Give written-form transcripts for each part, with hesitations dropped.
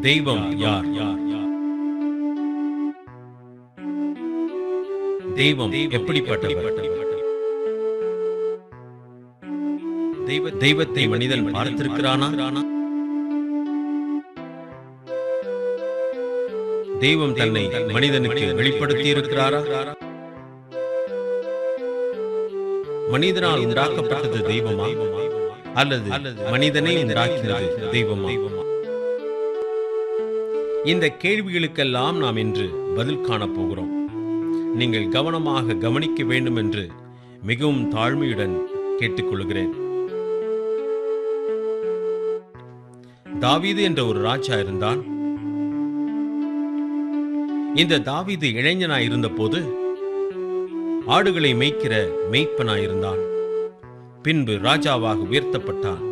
தெய்வம் யார்? தெய்வம் எப்படிப்பட்டவர்? தெய்வத்தை மனிதன் பார்த்திருக்கிறானா? தெய்வம் தன்னை மனிதனுக்கு வெளிப்படுத்தி இருக்கிறாரா? மனிதனால் உண்டாக்கப்பட்டது தெய்வமா அல்லது மனிதனை உண்டாக்கினது தெய்வமா? இந்த கேள்விகளுக்கெல்லாம் நாம் இன்று பதில் காணப் போகிறோம். நீங்கள் கவனமாக கவனிக்க வேண்டும் என்று மிகவும் தாழ்மையுடன் கேட்டுக்கொள்கிறேன். தாவீது என்ற ஒரு ராஜா இருந்தான். இந்த தாவீது இளைஞனாயிருந்த போது ஆடுகளை மேய்க்கிற மேய்ப்பனாயிருந்தான். பின்பு ராஜாவாக உயர்த்தப்பட்டான்.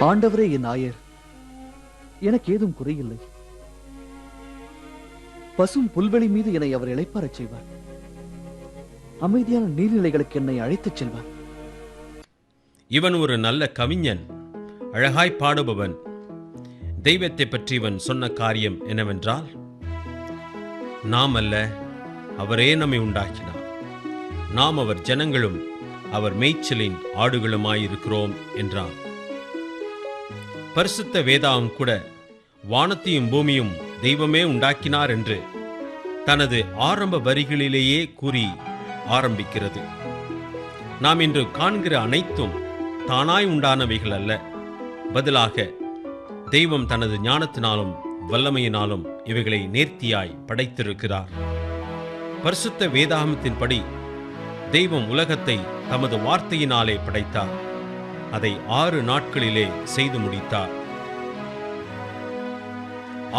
ஆண்டவரே என் ஆயர், எனக்கு ஏதும் குறையில்லை. பசும் புல்வெளி மீது என்னை அவர் இளைப்பாறச் செய்வார். அமைதியான நீர்நிலைகளுக்கு என்னை அழைத்துச் செல்வார். இவன் ஒரு நல்ல கவிஞன், அழகாய் பாடுபவன். தெய்வத்தை பற்றி இவன் சொன்ன காரியம் என்னவென்றால், நாம் அல்ல, அவரே நம்மை உண்டாக்கினார். நாம் அவர் ஜனங்களும் அவர் மேய்ச்சலின் ஆடுகளுமாயிருக்கிறோம் என்றான். பரிசுத்த வேதாவும் கூட வானத்தையும் பூமியும் தெய்வமே உண்டாக்கினார் என்று தனது ஆரம்ப வரிகளிலேயே கூறி ஆரம்பிக்கிறது. நாம் இன்று காண்கிற அனைத்தும் தானாய் உண்டானவைகள் அல்ல. பதிலாக தெய்வம் தனது ஞானத்தினாலும் வல்லமையினாலும் இவைகளை நேர்த்தியாய் படைத்திருக்கிறார். பரிசுத்த வேதாகமத்தின்படி தெய்வம் உலகத்தை தமது வார்த்தையினாலே படைத்தார். அதை 6 நாட்களிலே செய்து முடித்தார்.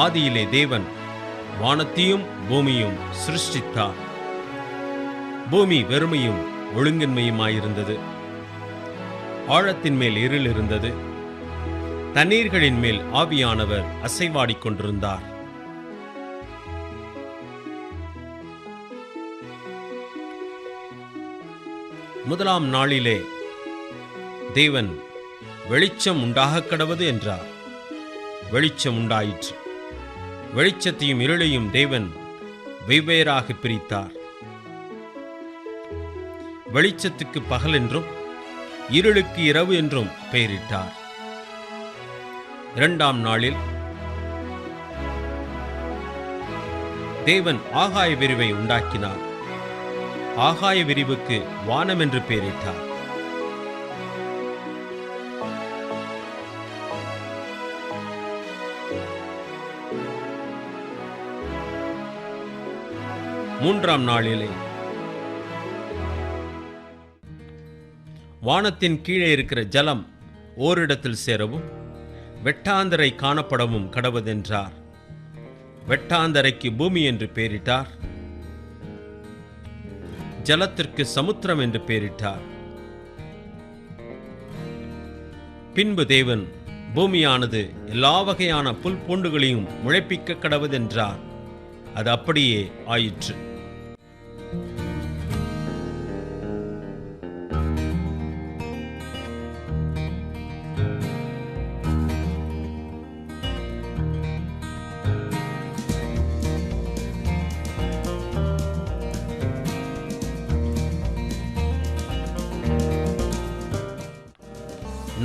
ஆதியிலே தேவன் வானத்தையும் பூமியும் சிருஷ்டித்தார். பூமி வெறுமையும் ஒழுங்கின்மையுமாயிருந்தது. ஆழத்தின் மேல் இருள் இருந்தது. தண்ணீர்களின் மேல் ஆவியானவர் அசைவாடிக் கொண்டிருந்தார். முதலாம் நாளிலே தேவன் வெளிச்சம் உண்டாகக் கடவது என்றார். வெளிச்சம் உண்டாயிற்று. வெளிச்சத்தையும் இருளையும் தேவன் வெவ்வேறாக பிரித்தார். வெளிச்சத்துக்கு பகல் என்றும் இருளுக்கு இரவு என்றும் பெயரிட்டார். 2ஆம் நாளில் தேவன் ஆகாய விரிவை உண்டாக்கினார். ஆகாய விரிவுக்கு வானம் என்று பெயரிட்டார். 3ஆம் நாளிலே வானத்தின் கீழே இருக்கிற ஜலம் ஓரிடத்தில் சேரவும் வெட்டாந்தரை காணப்படவும் கடவதென்றார். வெட்டாந்தரைக்கு பூமி என்று பெயரிட்டார். ஜலத்திற்கு சமுத்திரம் என்று பெயரிட்டார். பின்பு தேவன் பூமியானது எல்லா வகையான புல் பூண்டுகளையும் முளைப்பிக்க கடவதென்றார். அது அப்படியே ஆயிற்று.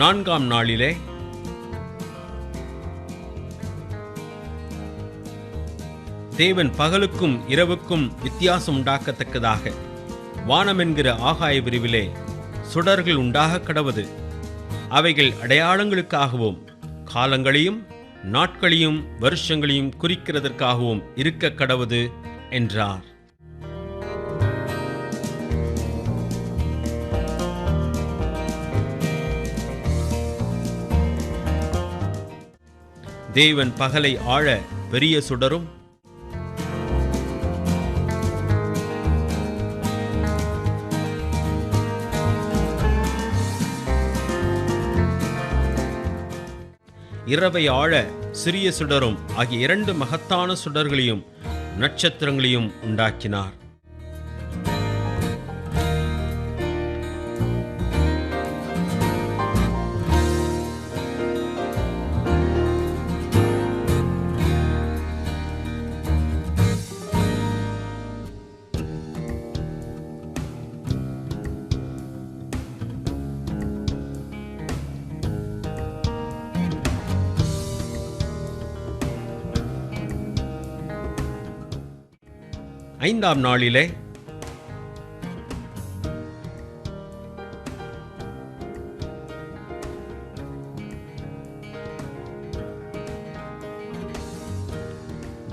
நான்காம் நாளிலே தேவன் பகலுக்கும் இரவுக்கும் வித்தியாசம் உண்டாக்கத்தக்கதாக வானம் என்கிற ஆகாய விரிவிலே சுடர்கள் உண்டாக கடவது. அவைகள் அடையாளங்களுக்காகவும் காலங்களையும் நாட்களையும் வருஷங்களையும் குறிக்கிறதற்காகவும் இருக்க கடவது என்றார். தேவன் பகலை ஆழ பெரிய சுடரும் இரவை ஆழ சிறிய சுடரும் ஆகிய 2 மகத்தான சுடர்களையும் நட்சத்திரங்களையும் உண்டாக்கினார். 5ஆம் நாளிலே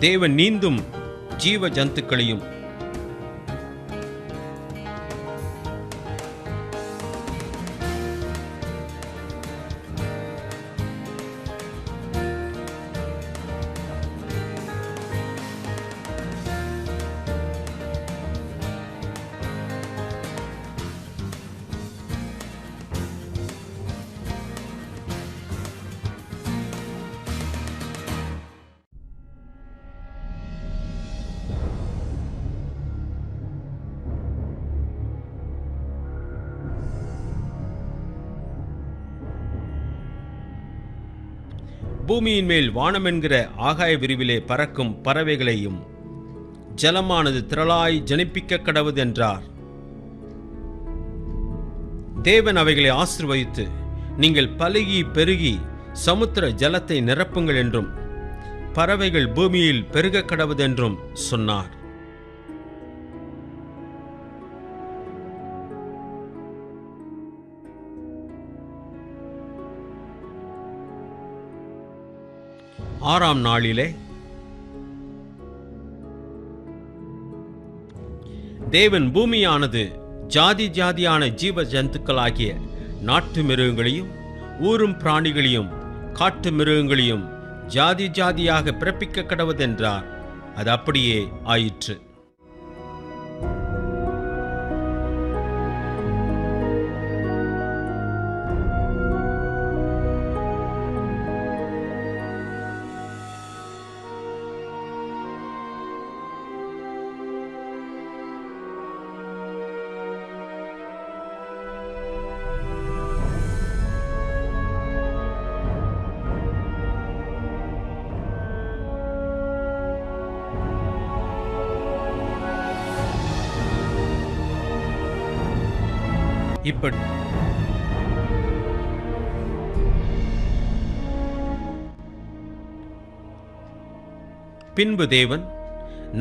தேவன் நீந்தும் ஜீவ ஜந்துக்களையும் பூமியின் மேல் வானம் என்கிற ஆகாய விரிவிலே பறக்கும் பறவைகளையும் ஜலமானது திரளாய் ஜனிப்பிக்க கடவுது என்றார். தேவன் அவைகளை ஆசீர்வதித்து, நீங்கள் பலுகி பெருகி சமுத்திர ஜலத்தை நிரப்புங்கள் என்றும் பறவைகள் பூமியில் பெருக கடவுதென்றும் சொன்னார். ஆறாம் நாளிலே தேவன் பூமியானது ஜாதி ஜாதியான ஜீவ ஜந்துக்களாகிய நாட்டு மிருகங்களையும் ஊரும் பிராணிகளையும் காட்டு மிருகங்களையும் ஜாதி ஜாதியாக பிறப்பிக்க கடவுதென்றார். அது அப்படியே ஆயிற்று. இப்படி பின்பு தேவன்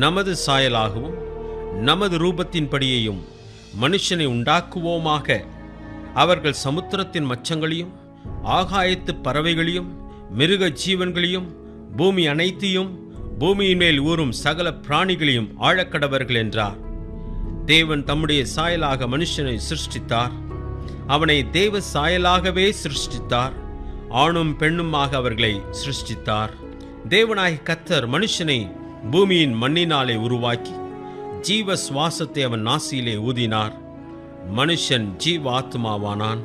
நமது சாயலாகவும் நமது ரூபத்தின்படியையும் மனுஷனை உண்டாக்குவோமாக, அவர்கள் சமுத்திரத்தின் மச்சங்களையும் ஆகாயத்து பறவைகளையும் மிருக ஜீவன்களையும் பூமி அனைத்தையும் பூமியின் மேல் ஊறும் சகல பிராணிகளையும் ஆழக்கடவர்கள் என்றார். தேவன் தம்முடைய சாயலாக மனுஷனை சிருஷ்டித்தார். அவனை தேவ சாயலாகவே சிருஷ்டித்தார். ஆணும் பெண்ணுமாக அவர்களை சிருஷ்டித்தார். தேவனாகிய கர்த்தர் மனுஷனை பூமியின் மண்ணினாலே உருவாக்கி ஜீவ சுவாசத்தை அவன் நாசியிலே ஊதினார். மனுஷன் ஜீவாத்மாவானான்.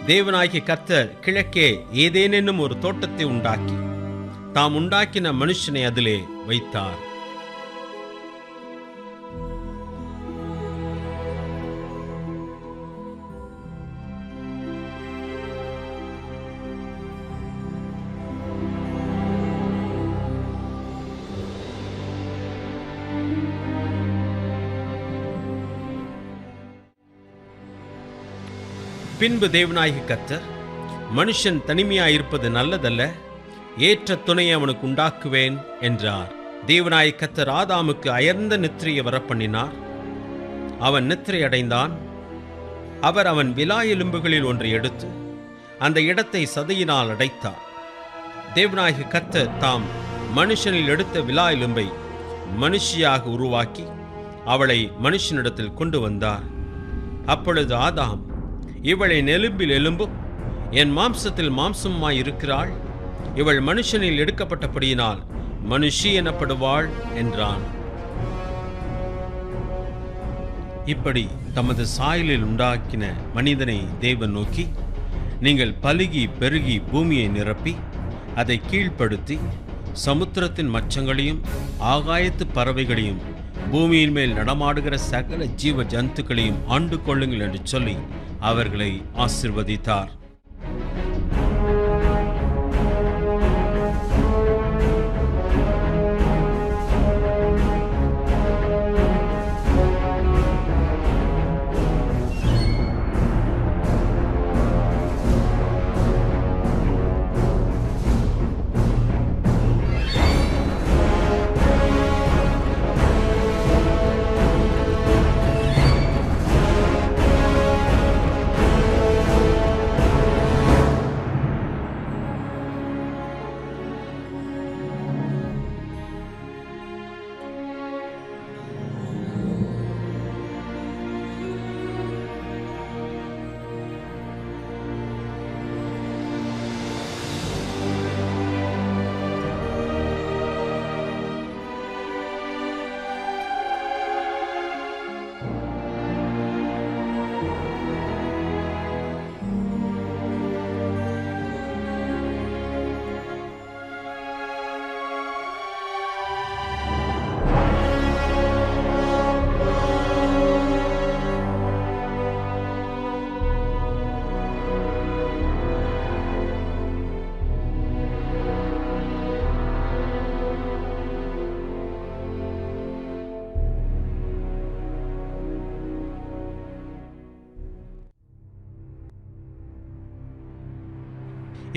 தேவனாகிய கர்த்தர் கிழக்கே ஏதேன் என்னும் ஒரு தோட்டத்தை உண்டாக்கி தாம் உண்டாக்கின மனுஷனை அதிலே வைத்தார். பின்பு தேவனாகிய கர்த்தர், மனுஷன் தனிமையாயிருப்பது நல்லதல்ல, ஏற்ற துணையை அவனுக்கு உண்டாக்குவேன் என்றார். தேவனாகிய கர்த்தர் ஆதாமுக்கு அயர்ந்த நித்திரையை வரப்பண்ணினார். அவன் நித்திரை அடைந்தான். அவர் அவன் விலா எலும்புகளில் ஒன்றை எடுத்து அந்த இடத்தை சதையினால் அடைத்தார். தேவனாகிய கர்த்தர் தாம் மனுஷனில் எடுத்த விலா எலும்பை மனுஷியாக உருவாக்கி அவளை மனுஷனிடத்தில் கொண்டு வந்தார். அப்பொழுது ஆதாம், இவளை எலும்பில் எலும்பும் என் மாம்சத்தில் மாம்சமாய் இருக்கிறாள், இவள் மனுஷனில் எடுக்கப்பட்டபடியினால் மனுஷி எனப்படுவாள் என்றான். இப்படி தமது சாயலில் உண்டாக்கின மனிதனை தேவன் நோக்கி, நீங்கள் பலுகி பெருகி பூமியை நிரப்பி அதை கீழ்ப்படுத்தி சமுத்திரத்தின் மச்சங்களையும் ஆகாயத்து பறவைகளையும் பூமியின் மேல் நடமாடுகிற சகல ஜீவ ஜந்துக்களையும் ஆண்டு கொள்ளுங்கள் என்று சொல்லி அவர்களை ஆசீர்வதித்தார்.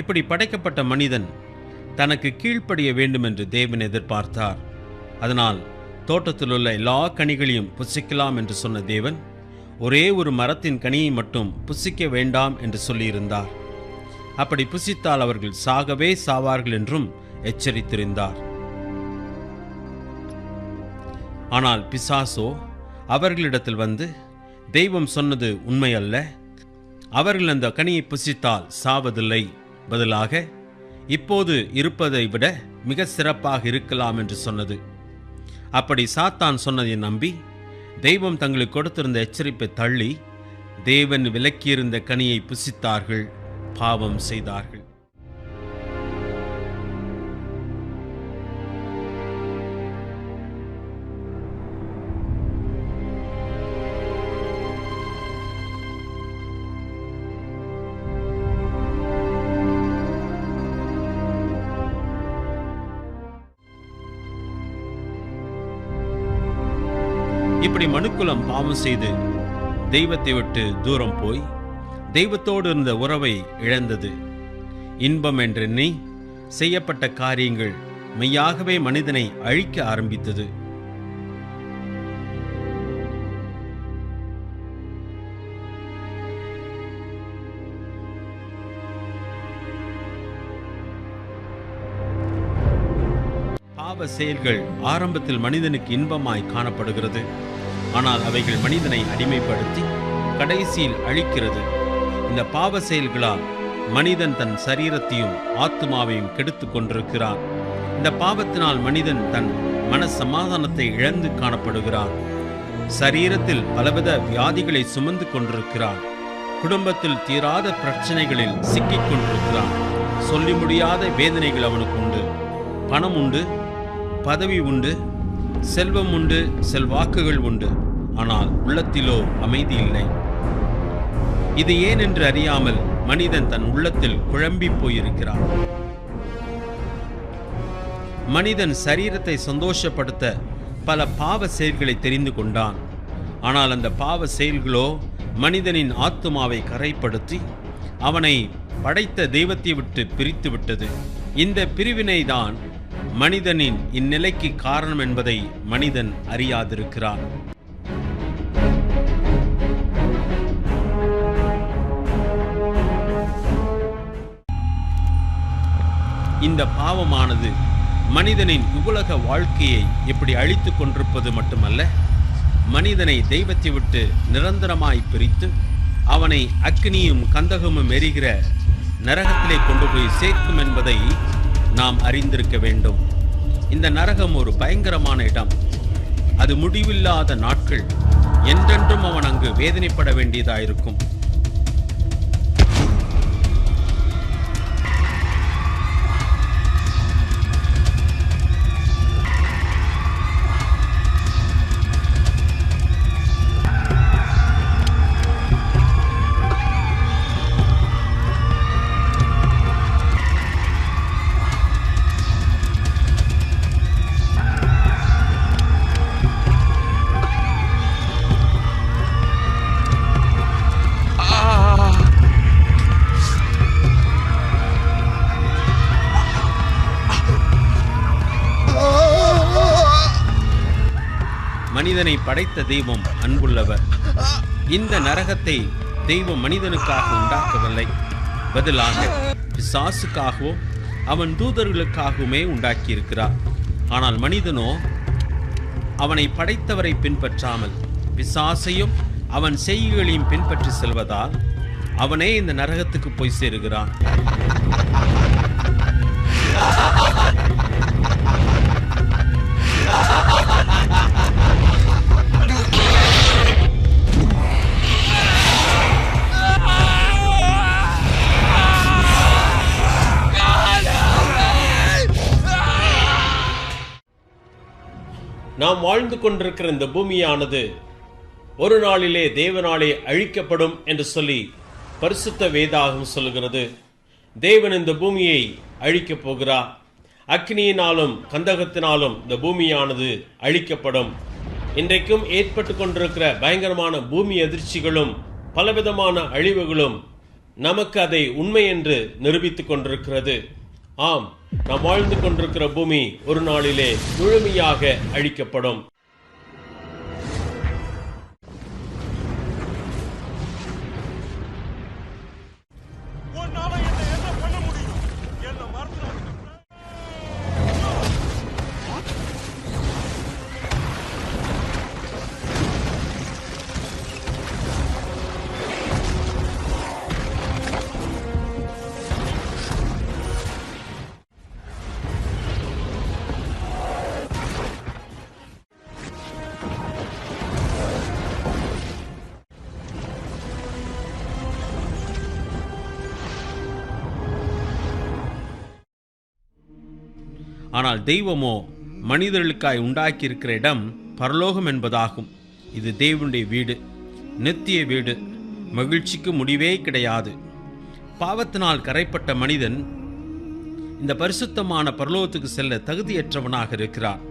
இப்படி படைக்கப்பட்ட மனிதன் தனக்கு கீழ்ப்படிய வேண்டும் என்று தேவன் எதிர்பார்த்தார். அதனால் தோட்டத்தில் உள்ள எல்லா கனிகளையும் புசிக்கலாம் என்று சொன்ன தேவன் ஒரே ஒரு மரத்தின் கனியை மட்டும் புசிக்க வேண்டாம் என்று சொல்லியிருந்தார். அப்படி புசித்தால் அவர்கள் சாகவே சாவார்கள் என்றும் எச்சரித்திருந்தார். ஆனால் பிசாசோ அவர்களிடத்தில் வந்து, தெய்வம் சொன்னது உண்மை அல்ல, அவர்கள் அந்த கனியை புசித்தால் சாவதில்லை, பதிலாக இப்போது இருப்பதை விட மிக சிறப்பாக இருக்கலாம் என்று சொன்னது. அப்படி சாத்தான் சொன்னதை நம்பி தெய்வம் தங்களுக்கு கொடுத்திருந்த எச்சரிப்பை தள்ளி தேவன் விலக்கியிருந்த கனியை புசித்தார்கள், பாவம் செய்தார்கள். இப்படி மனுக்குலம் பாவம் செய்து தெய்வத்தை விட்டு தூரம் போய் தெய்வத்தோடு இருந்த உறவை இழந்தது. இன்பம் என்றெண்ணி செய்யப்பட்ட காரியங்கள் மெய்யாகவே மனிதனை அழிக்க ஆரம்பித்தது. பாவ செயல்கள் ஆரம்பத்தில் மனிதனுக்கு இன்பமாய் காணப்படுகிறது. ஆனால் அவைகள் மனிதனை அடிமைப்படுத்தி கடைசியில் அழிக்கிறது. இந்த பாவ செயல்களால் மனிதன் தன் சரீரத்தையும் ஆத்துமாவையும் கெடுத்து கொண்டிருக்கிறான். இந்த பாவத்தினால் மனிதன் தன் மன சமாதானத்தை இழந்து காணப்படுகிறான். சரீரத்தில் பலவித வியாதிகளை சுமந்து கொண்டிருக்கிறான். குடும்பத்தில் தீராத பிரச்சனைகளில் சிக்கிக் கொண்டிருக்கிறான். சொல்லி முடியாத வேதனைகள் அவனுக்கு உண்டு. பணம் உண்டு, பதவி உண்டு, செல்வம் உண்டு, செல்வாக்குகள் உண்டு. ஆனால் உள்ளத்திலோ அமைதி இல்லை. இது ஏன் என்று அறியாமல் மனிதன் தன் உள்ளத்தில் குழம்பி போயிருக்கிறான். மனிதன் சரீரத்தை சந்தோஷப்படுத்த பல பாவ செயல்களை தெரிந்து கொண்டான். ஆனால் அந்த பாவ செயல்களோ மனிதனின் ஆத்துமாவை கரைப்படுத்தி அவனை படைத்த தெய்வத்தை விட்டு பிரித்து விட்டது. இந்த பிரிவினை தான் மனிதனின் இந்நிலைக்கு காரணம் என்பதை மனிதன் அறியாதிருக்கிறான். இந்த பாவமானது மனிதனின் உலக வாழ்க்கையை இப்படி அழித்துக் கொண்டிருப்பது மட்டுமல்ல, மனிதனை தெய்வத்தை விட்டு நிரந்தரமாய் பிரித்து அவனை அக்னியும் கந்தகமும் எரிகிற நரகத்திலே கொண்டு போய் சேர்க்கும் என்பதை நாம் அறிந்திருக்க வேண்டும். இந்த நரகம் ஒரு பயங்கரமான இடம். அது முடிவில்லாத நாட்கள். என்றென்றும் அவன் அங்கு வேதனைப்பட வேண்டியதாயிருக்கும். மனிதனை படைத்த தெய்வம் அன்புள்ளவர். இந்த நரகத்தை தெய்வம் மனிதனுக்காக உண்டாக்கவில்லை, பதிலாக பிசாசுக்காகவும் அவன் தூதர்களுக்காகவுமே உண்டாக்கியிருக்கிறார். ஆனால் மனிதனோ அவனை படைத்தவரை பின்பற்றாமல் பிசாசையும் அவன் செய்கைகளையும் பின்பற்றி செல்வதால் அவனே இந்த நரகத்துக்கு போய் சேருகிறான். நாம் வாழ்ந்து கொண்டிருக்கிற இந்த பூமியானது ஒரு நாளிலே தேவனாலே அழிக்கப்படும் என்று சொல்லி பரிசுத்த வேதாகம் சொல்கிறது. தேவன் இந்த பூமியை அழிக்கப் போகிறார். அக்னியினாலும் கந்தகத்தினாலும் இந்த பூமியானது அழிக்கப்படும். இன்றைக்கும் ஏற்பட்டு கொண்டிருக்கிற பயங்கரமான பூமி அதிர்ச்சிகளும் பலவிதமான அழிவுகளும் நமக்கு அதை உண்மை என்று நிரூபித்துக் கொண்டிருக்கிறது. ஆம், நாம் வாழ்ந்து கொண்டிருக்கிற பூமி ஒரு நாளிலே முழுமையாக அழிக்கப்படும். ஆனால் தெய்வமோ மனிதர்களுக்காய் உண்டாக்கியிருக்கிற இடம் பரலோகம் என்பதாகும். இது தேவனுடைய வீடு, நித்திய வீடு, மகிழ்ச்சிக்கு முடிவே கிடையாது. பாவத்தினால் கரைப்பட்ட மனிதன் இந்த பரிசுத்தமான பரலோகத்துக்கு செல்ல தகுதியற்றவனாக இருக்கிறான்.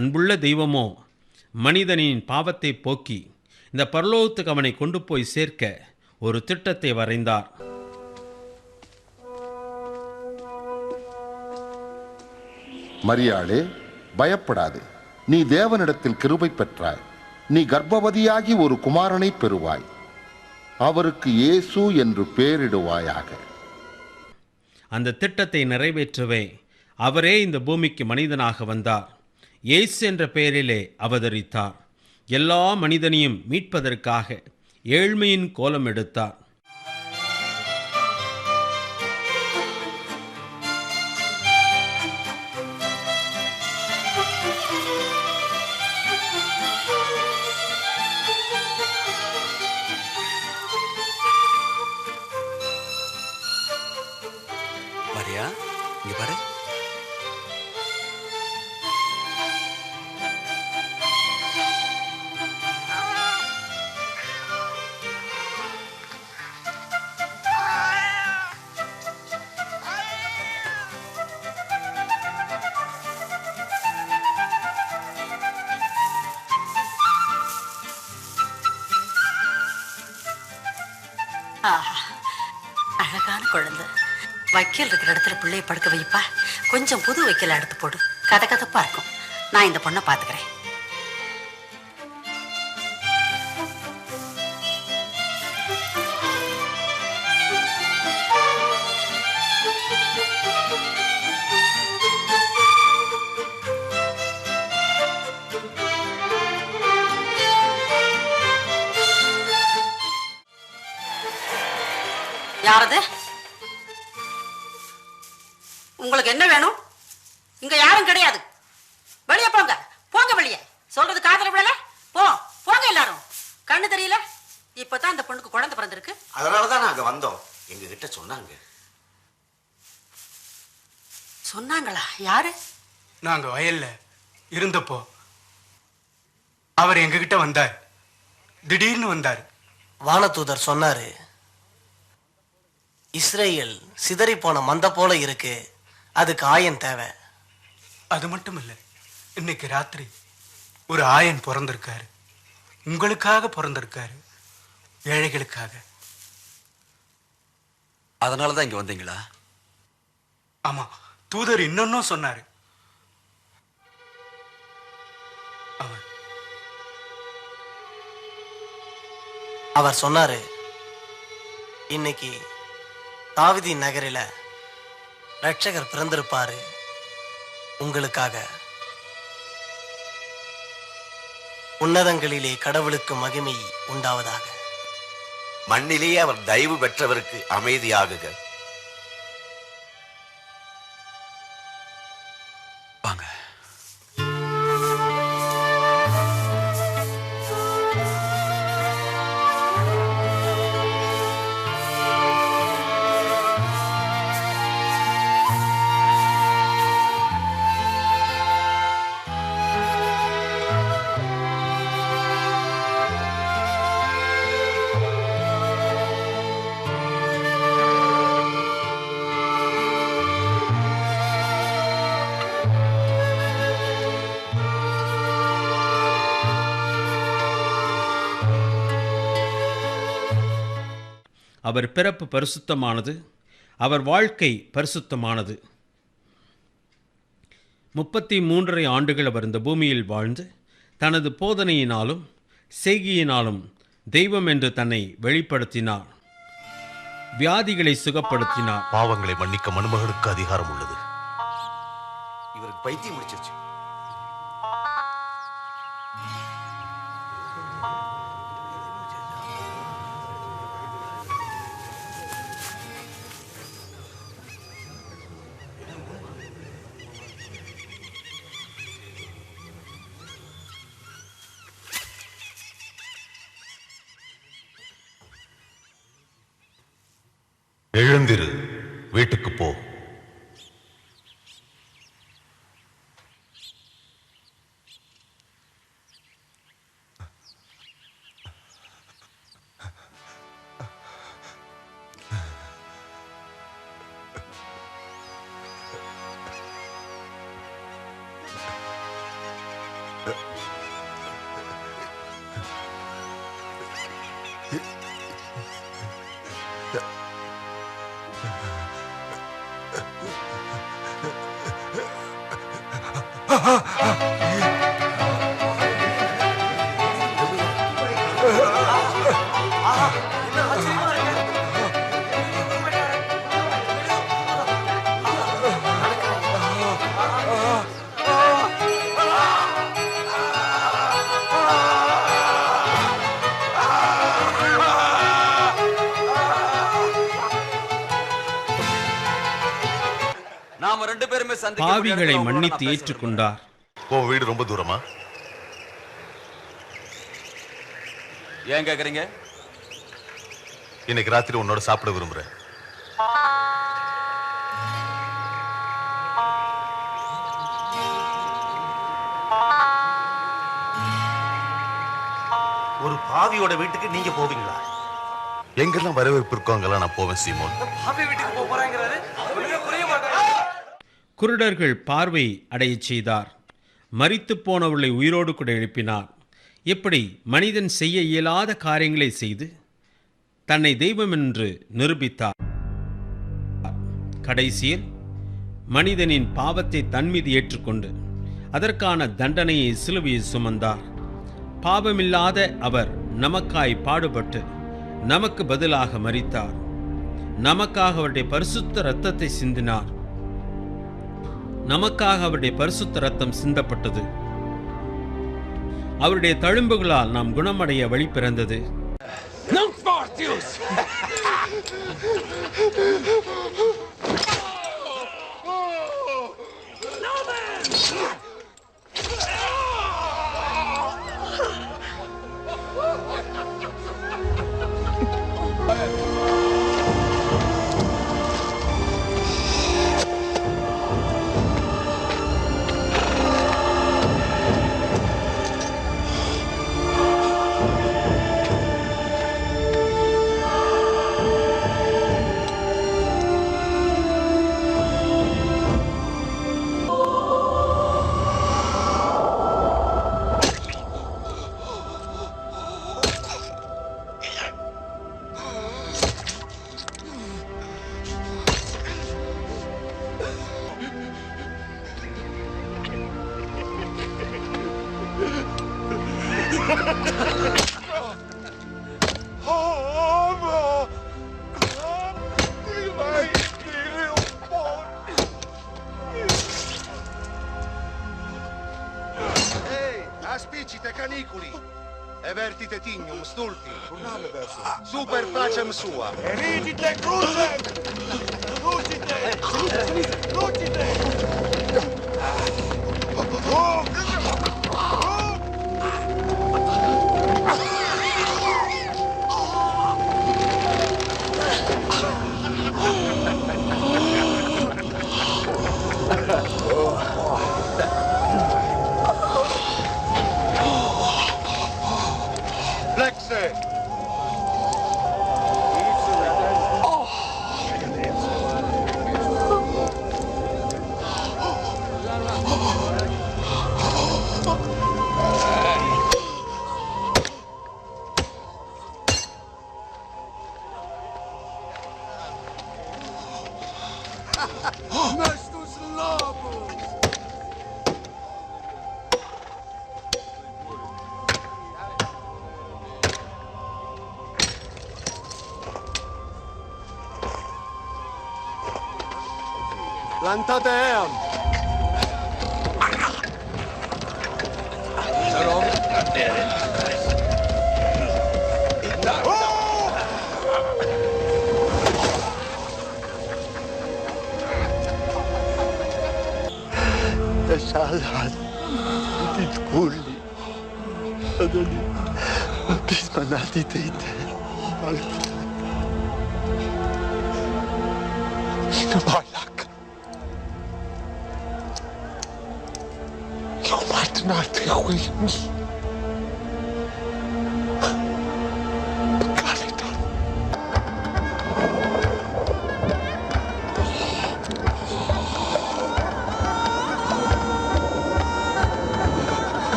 அன்புள்ள தெய்வமோ மனிதனின் பாவத்தை போக்கி இந்த பரலோகத்துக்கு அவனை கொண்டு போய் சேர்க்க ஒரு திட்டத்தை வரைந்தார். மரியாளே, பயப்படாதே. நீ தேவனிடத்தில் கிருபை பெற்றாய். நீ கர்ப்பவதியாகி ஒரு குமாரனை பெறுவாய். அவருக்கு இயேசு என்று பெயரிடுவாயாக. அந்த திட்டத்தை நிறைவேற்றவே அவரே இந்த பூமிக்கு மனிதனாக வந்தார். இயேசு என்ற பெயரிலே அவதரித்தார். எல்லா மனிதனையும் மீட்பதற்காக ஏழ்மையின் கோலம் எடுத்தார். மரியா, இங்க பாரு. அழகான குழந்தை. வைக்கல் இருக்கிற இடத்துல பிள்ளைய படுக்க வைப்பா. கொஞ்சம் புது வைக்கல எடுத்து போடு, கதகதப்பா இருக்கும். நான் இந்த பொண்ணை பாத்துக்கிறேன். யாரது? உங்களுக்கு என்ன வேணும்? இங்க யாரும் கிடையாது. வெளியே போங்க, போங்க வெளியே. சொல்றது காதல விடல. போங்க எல்லாரும். கண்ணு தெரியல? இப்பதான் இந்த பொண்ணுக்கு குழந்தை பிறந்திருக்கு. அதனாலதான் நாங்க வந்தோம். எங்க கிட்ட சொன்னாங்க. சொன்னாங்களா? யாரு? நாங்க வயல்ல இருந்தப்போ அவர் எங்ககிட்ட வந்தார். திடீர்னு வந்தார். வானதூதர் சொன்னாரு, இஸ்ரேல் சிதறி போன மந்த போல இருக்கு, அதுக்கு ஆயன் தேவை. அது மட்டும் இல்ல, இன்னைக்கு ராத்திரி ஒரு ஆயன் பிறந்திருக்காரு. உங்களுக்காக பிறந்திருக்காரு, ஏழைகளுக்காக. அதனாலதான் இங்க வந்தீங்களா? ஆமா, தூதர் இன்னொன்னும் சொன்னாரு. அவர் சொன்னாரு, இன்னைக்கு தாவீது நகரில ரட்சகர் பிறந்திருப்பாரு உங்களுக்காக. உன்னதங்களிலே கடவுளுக்கு மகிமை உண்டாவதாக. மண்ணிலேயே அவர் தயவு பெற்றவருக்கு அமைதியாகுக. வாங்க. அவர் பிறப்பு பரிசுத்தமானது, அவர் வாழ்க்கை பரிசுத்தமானது. 33 ஆண்டுகள் அவர் இந்த பூமியில் வாழ்ந்து தனது போதனையினாலும் செய்கையினாலும் தெய்வம் என்று தன்னை வெளிப்படுத்தினார். வியாதிகளை சுகப்படுத்தினார். பாவங்களை மன்னிக்க மனுமகனுக்கு அதிகாரம் உள்ளது. இவருக்கு பைத்தியம் முடிச்சிருச்சு. எழுந்திரு, வீட்டுக்கு போ. நாம ரெண்டு பேருமே பாவிகளை மன்னித்து ஏற்றுக்கொண்டார். உன் வீடு ரொம்ப தூரமா? ஏன் கேக்குறீங்க? இன்னைக்கு ராத்திரி உன்னோட சாப்பிட விரும்புறேன். ஒரு பாவியோட வீட்டுக்கு நீங்க போவீங்களா? எங்கெல்லாம் வரவேற்பு இருக்கோ அங்கெல்லாம் நான் போவேன் சீமோன். குருடர்கள் பார்வை அடையச் செய்தார். மரித்து போனவர்களை உயிரோடு கூட எழுப்பினார். எப்படி மனிதன் செய்ய இயலாத காரியங்களை செய்து தன்னை தெய்வம் என்று நிரூபித்தார். கடைசியில் மனிதனின் பாவத்தை தன்மீது ஏற்றுக்கொண்டு அதற்கான தண்டனையை சிலுவையில் சுமந்தார். பாவமில்லாத அவர் நமக்காய் பாடுபட்டு நமக்கு பதிலாக மரித்தார். நமக்காக அவருடைய பரிசுத்த இரத்தத்தை சிந்தினார். நமக்காக அவருடைய பரிசுத்த இரத்தம் சிந்தப்பட்டது. அவருடைய தழும்புகளால் நாம் குணமடைய வழி பிறந்தது. Aspicite caniculi, evertite tignum stulti, super facem sua. Eritite crucem! Crucite! Crucite! Flexe! Nestus labus! Plantate eam! تشعل تقولي أدوني بسم نادي تيتا نبالك يوم عدنا تخويني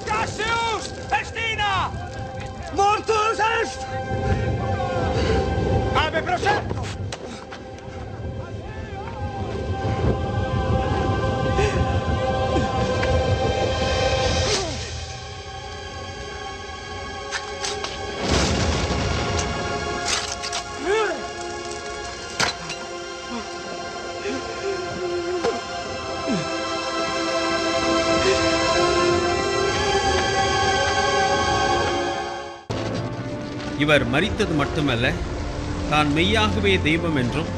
Cassius! Estina! Mortus est! Ave procepto! இவர் மரித்தது மட்டுமல்ல, தான் மெய்யாகவே தெய்வம் என்றும்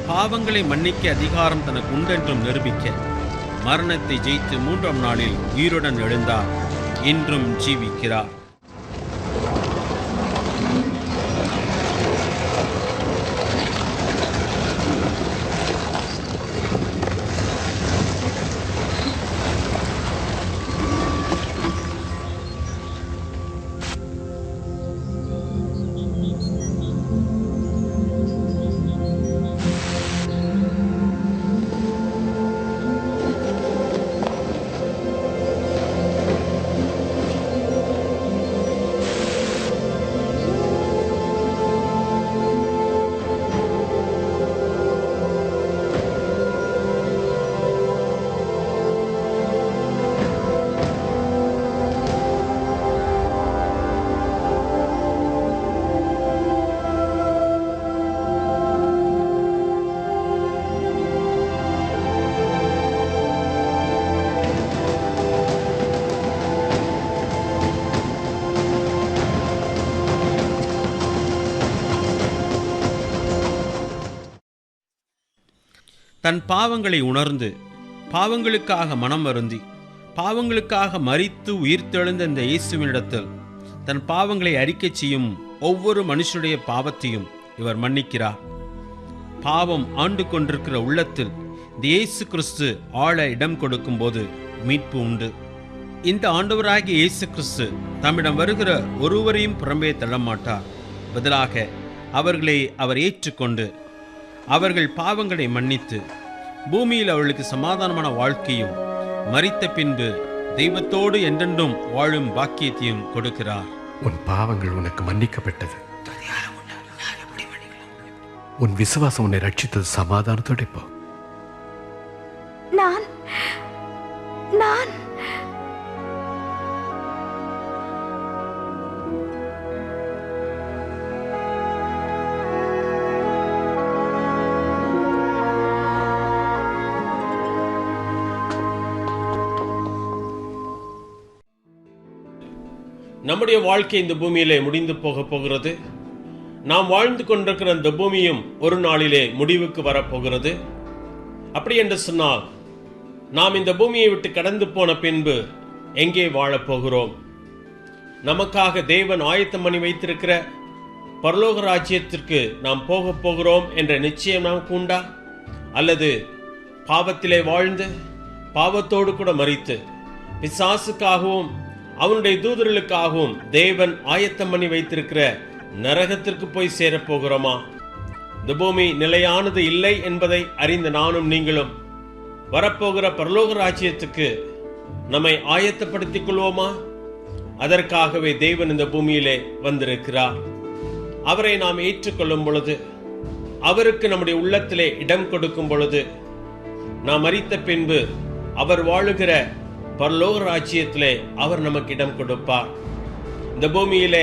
பாவங்களை மன்னிக்க அதிகாரம் தனக்கு உண்டென்றும் நிரூபிக்க மரணத்தை ஜெயித்து 3ஆம் நாளில் உயிருடன் எழுந்தார். இன்றும் ஜீவிக்கிறார். தன் பாவங்களை உணர்ந்து பாவங்களுக்காக மனம் வருந்தி பாவங்களுக்காக மரித்து உயிர்த்தெழுந்த இந்த இயேசுவினிடத்தில் தன் பாவங்களை அறிக்கை செய்யும் ஒவ்வொரு மனுஷனுடைய பாவத்தையும் இவர் மன்னிக்கிறார். பாவம் ஆண்டு கொண்டிருக்கிற உள்ளத்தில் இந்த இயேசு கிறிஸ்து ஆழ இடம் கொடுக்கும் போது மீட்பு உண்டு. இந்த ஆண்டவராகிய இயேசு கிறிஸ்து தம்மிடம் வருகிற ஒருவரையும் புறம்பே தள்ளமாட்டார். பதிலாக அவர்களை அவர் ஏற்றுக்கொண்டு அவர்கள் பாவங்களை மன்னித்து பூமியில் அவர்களுக்கு சமாதானமான வாழ்க்கையும் மரித்த பின்பு தெய்வத்தோடு என்றென்றும் வாழும் பாக்கியத்தையும் கொடுக்கிறார். உன் பாவங்கள் உனக்கு மன்னிக்கப்பட்டது. உன் விசுவாசம் உன்னை ரட்சித்தது. சமாதானத்தோட போ. நான் நம்முடைய வாழ்க்கை இந்த பூமியிலே முடிந்து போக போகிறது. நாம் வாழ்ந்து கொண்டிருக்கிற இந்த பூமியும் ஒரு நாளிலே முடிவுக்கு வரப்போகிறது. அப்படி என்று சொன்னால் நாம் இந்த பூமியை விட்டு கடந்து போன பின்பு எங்கே வாழப்போகிறோம்? நமக்காக தேவன் ஆயத்தம் பண்ணி வைத்திருக்கிற பரலோக ராஜ்யத்திற்கு நாம் போக போகிறோம் என்ற நிச்சயம் நமக்கு உண்டா? அல்லது பாவத்திலே வாழ்ந்து பாவத்தோடு கூட மரித்து பிசாசுக்காகவும் அவனுடைய தூதர்களுக்காகவும் தேவன் ஆயத்தம் பண்ணி வைத்திருக்கிற நரகத்திற்கு போய் சேரப்போகிறோமா? இந்த பூமி நிலையானது இல்லை என்பதை அறிந்த நானும் நீங்களும் வரப்போகிற பரலோக ராஜ்யத்துக்கு நம்மை ஆயத்தப்படுத்திக் கொள்வோமா? அதற்காகவே தேவன் இந்த பூமியிலே வந்திருக்கிறார். அவரை நாம் ஏற்றுக்கொள்ளும் பொழுது, அவருக்கு நம்முடைய உள்ளத்திலே இடம் கொடுக்கும் பொழுது, நாம் மரித்த பின்பு அவர் வாழுகிற பரலோக ராஜ்யத்திலே அவர் நமக்கு இடம் கொடுப்பார். இந்த பூமியிலே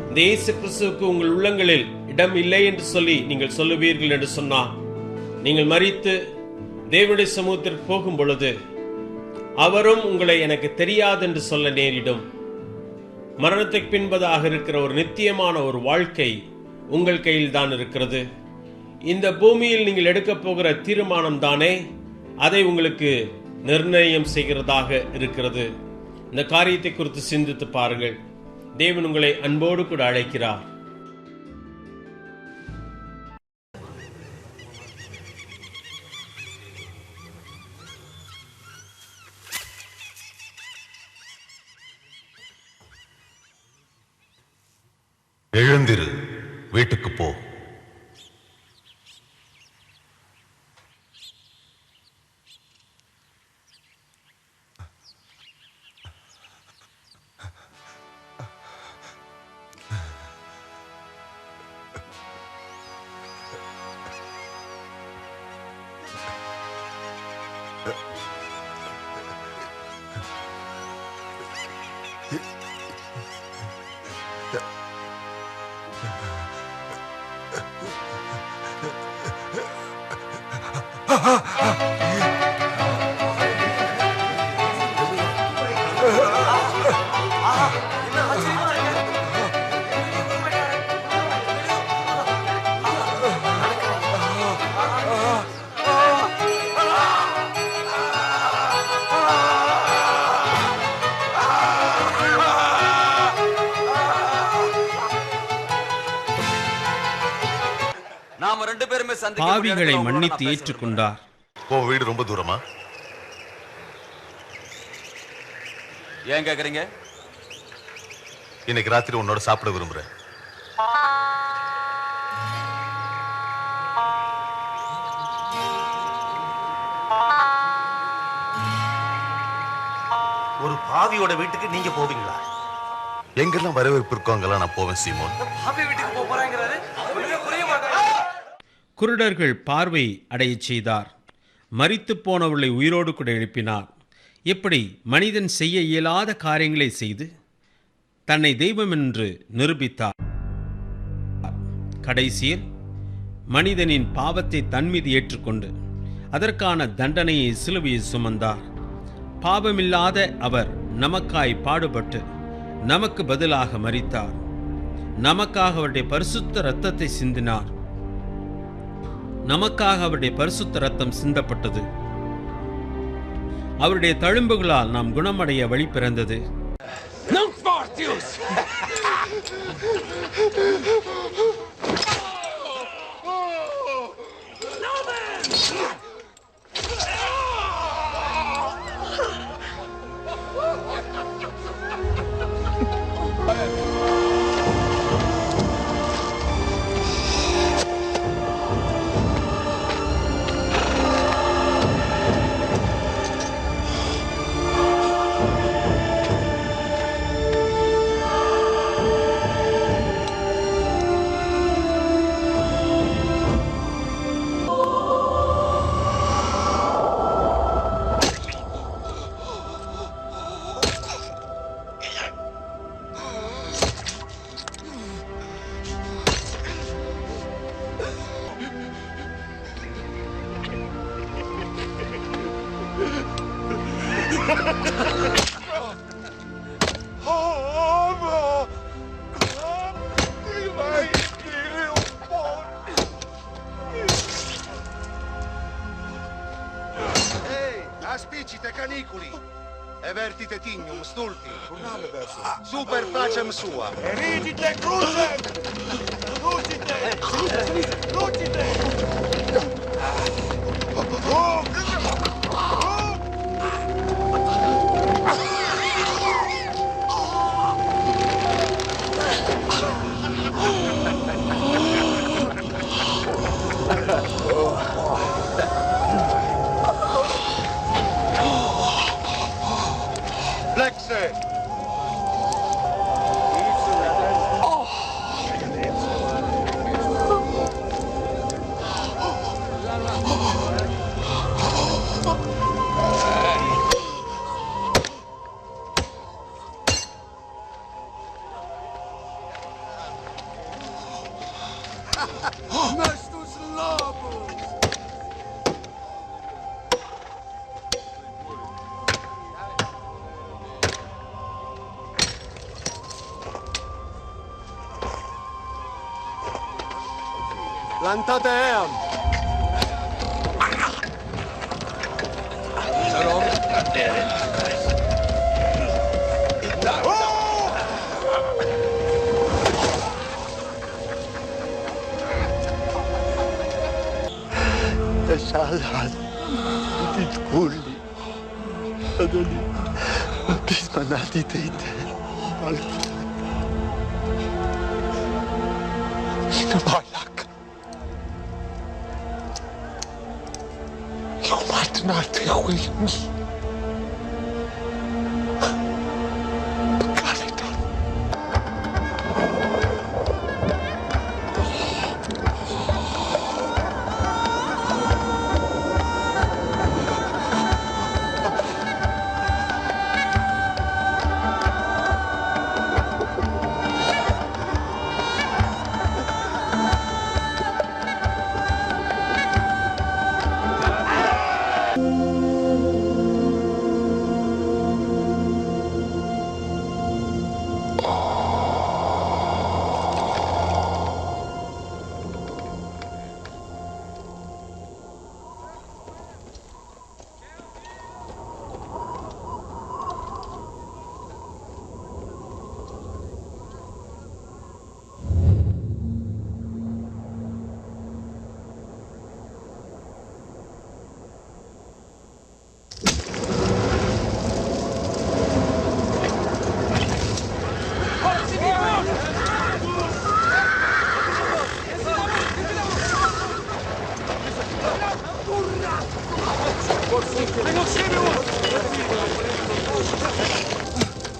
இந்த இயேசு கிறிஸ்துவுக்கு உங்கள் உள்ளங்களில் இடம் இல்லை என்று சொல்லி நீங்கள் சொல்லுவீர்கள் என்று சொன்னார், நீங்கள் மரித்து தேவனுடைய சமூகத்திற்கு போகும் பொழுது அவரும் உங்களை எனக்கு தெரியாது என்று சொல்ல நேரிடும். மரணத்துக்கு பின்பதாக இருக்கிற ஒரு நித்தியமான ஒரு வாழ்க்கை உங்கள் கையில் தான் இருக்கிறது. இந்த பூமியில் நீங்கள் எடுக்கப் போகிற தீர்மானம் தானே அதை உங்களுக்கு நிர்ணயம் செய்கிறதாக இருக்கிறது. இந்த காரியத்தை குறித்து சிந்தித்து பாருங்கள். தேவன் உங்களை அன்போடு கூட அழைக்கிறார். எழுந்திரு, வீட்டுக்கு போ. பாவிகளை மன்னித்து ஏற்றுக்கொண்டார். வீடு ரொம்ப தூரமா? ஏன் கேக்குறீங்க? இன்னைக்கு ராத்திரி உன்னோட சாப்பிட விரும்புறேன். ஒரு பாவியோட வீட்டுக்கு நீங்க போவீங்களா? எங்கெல்லாம் வரவேற்பு இருக்கோ அங்கெல்லாம் நான் போவேன் சீமோன். பாவி வீட்டுக்கு போறாங்கறாரு. குருடர்கள் பார்வை அடைய செய்தார். மரித்து போனவர்களை உயிரோடு கூட எழுப்பினார். இப்படி மனிதன் செய்ய இயலாத காரியங்களை செய்து தன்னை தெய்வம் என்று நிரூபித்தார். கடைசியில் மனிதனின் பாவத்தை தன்மீது ஏற்றுக்கொண்டு அதற்கான தண்டனையை சிலுவையில் சுமந்தார். பாவமில்லாத அவர் நமக்காய் பாடுபட்டு நமக்கு பதிலாக மரித்தார். நமக்காக அவருடைய பரிசுத்த இரத்தத்தை சிந்தினார். நமக்காக அவருடைய பரிசுத்த ரத்தம் சிந்தப்பட்டது. அவருடைய தழும்புகளால் நாம் குணமடைய வழி பிறந்தது. Aspicite caniculi, evertite tignum stulti, super facem sua. Eritite crucem! Lucite! Lucite! Flexe! Nestus lobus! Plantate eam! تشعل تقولي أدوني بسم نادي تيت شنو بالك يوم نادي خويمس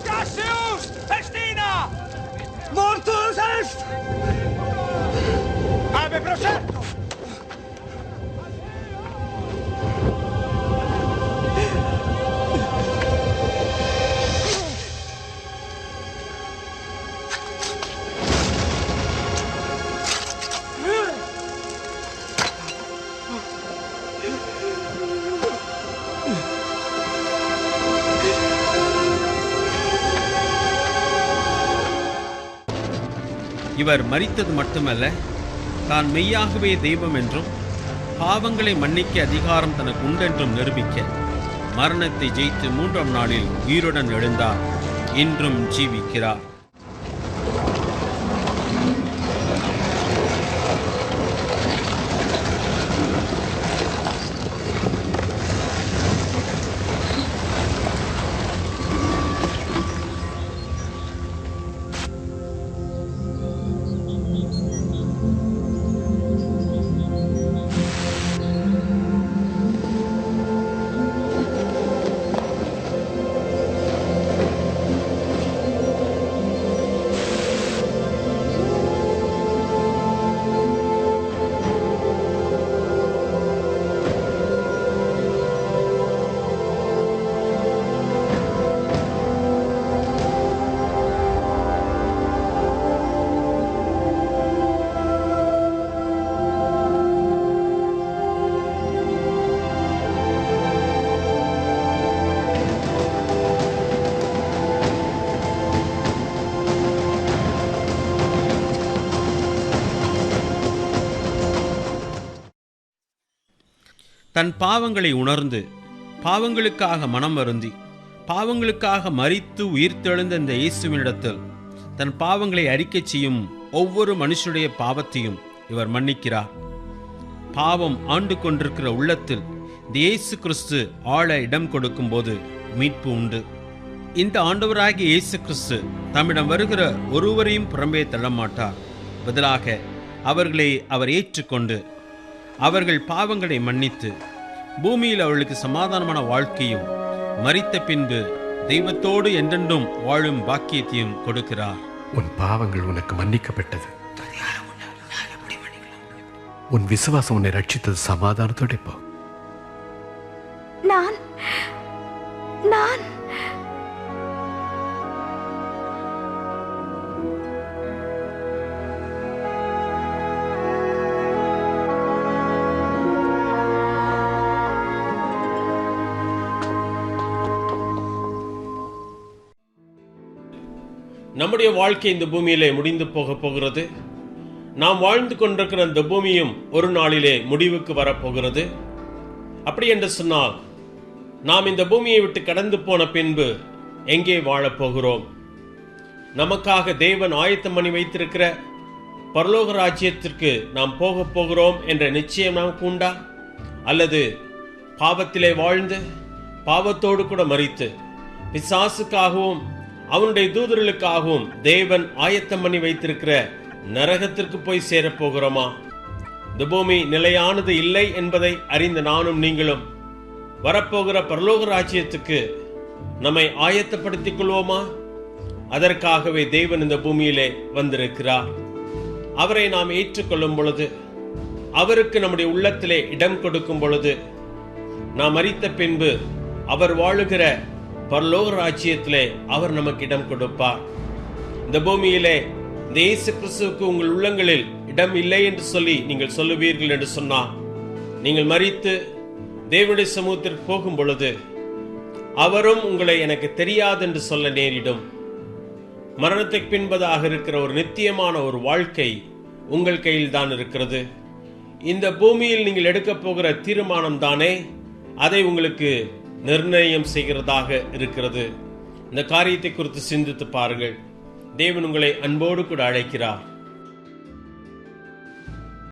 Cassius! Festina! Mortus est! Ave procerto! இவர் மரித்தது மட்டுமல்ல, தான் மெய்யாகவே தெய்வம் என்றும் பாவங்களை மன்னிக்க அதிகாரம் தனக்கு உண்டென்றும் நிரூபிக்க மரணத்தை ஜெயித்து 3ஆம் நாளில் உயிருடன் எழுந்தார். இன்றும் ஜீவிக்கிறார். தன் பாவங்களை உணர்ந்து பாவங்களுக்காக மனம் வருந்தி பாவங்களுக்காக மரித்து உயிர்த்தெழுந்த இந்த இயேசுவினிடத்தில் தன் பாவங்களை அறிக்கை செய்யும் ஒவ்வொரு மனுஷனுடைய பாவத்தையும் இவர் மன்னிக்கிறார். பாவம் ஆண்டு கொண்டிருக்கிற உள்ளத்தில் இந்த இயேசு கிறிஸ்து ஆள இடம் கொடுக்கும் போது மீட்பு உண்டு. இந்த ஆண்டவராகிய இயேசு கிறிஸ்து தம்மிடம் வருகிற ஒருவரையும் புறம்பே தள்ளமாட்டார். பதிலாக அவர்களை அவர் ஏற்றுக்கொண்டு அவர்கள் பாவங்களை மன்னித்து பூமியில் அவர்களுக்கு சமாதானமான வாழ்க்கையும் மரித்த பின்பு தெய்வத்தோடு என்றென்றும் வாழும் பாக்கியத்தையும் கொடுக்கிறார். உன் பாவங்கள் உனக்கு மன்னிக்கப்பட்டது. உன் விசுவாசம் உன்னை ரட்சித்தது. சமாதானத்தோட போ. நான் நம்முடைய வாழ்க்கை இந்த பூமியிலே முடிந்து போக போகிறது. நாம் வாழ்ந்து கொண்டிருக்கிற இந்த பூமியும் ஒரு நாளிலே முடிவுக்கு வரப்போகிறது. அப்படி என்று சொன்னால் நாம் இந்த பூமியை விட்டு கடந்து போன பின்பு எங்கே வாழப்போகிறோம்? நமக்காக தேவன் ஆயத்தம் பண்ணி வைத்திருக்கிற பரலோக ராஜ்யத்திற்கு நாம் போக போகிறோம் என்ற நிச்சயம் நமக்கு உண்டா? அல்லது பாவத்திலே வாழ்ந்து பாவத்தோடு கூட மரித்து பிசாசுக்காகவும் அவனுடைய தூதர்களுக்காகவும் தேவன் ஆயத்தம் பண்ணி வைத்திருக்கிற நரகத்திற்கு போய் சேரப்போகிறோமா? இந்த பூமி நிலையானது இல்லை என்பதை அறிந்த நானும் நீங்களும் வரப்போகிற பரலோக ராஜ்யத்துக்கு நம்மை ஆயத்தப்படுத்திக் கொள்வோமா? அதற்காகவே தேவன் இந்த பூமியிலே வந்திருக்கிறார். அவரை நாம் ஏற்றுக்கொள்ளும் பொழுது, அவருக்கு நம்முடைய உள்ளத்திலே இடம் கொடுக்கும் பொழுது, நாம் மரித்த பின்பு அவர் வாழுகிற பரலோக ராஜ்யத்திலே அவர் நமக்கு இடம் கொடுப்பார். இந்த பூமியிலே இந்த இயேசு கிறிஸ்துவுக்கு உங்கள் உள்ளங்களில் இடம் இல்லை என்று சொல்லி நீங்கள் சொல்லுவீர்கள் என்று சொன்னார், நீங்கள் மரித்து தேவனுடைய சமூகத்திற்கு போகும் பொழுது அவரும் உங்களை எனக்கு தெரியாது என்று சொல்ல நேரிடும். மரணத்துக்கு பின்பதாக இருக்கிற ஒரு நித்தியமான ஒரு வாழ்க்கை உங்கள் கையில் தான் இருக்கிறது. இந்த பூமியில் நீங்கள் எடுக்கப் போகிற தீர்மானம் தானே அதை உங்களுக்கு நிர்ணயம் செய்கிறதாக இருக்கிறது. இந்த காரியத்தை குறித்து சிந்தித்து பாருங்கள். தேவன் உங்களை அன்போடு கூட அழைக்கிறார்.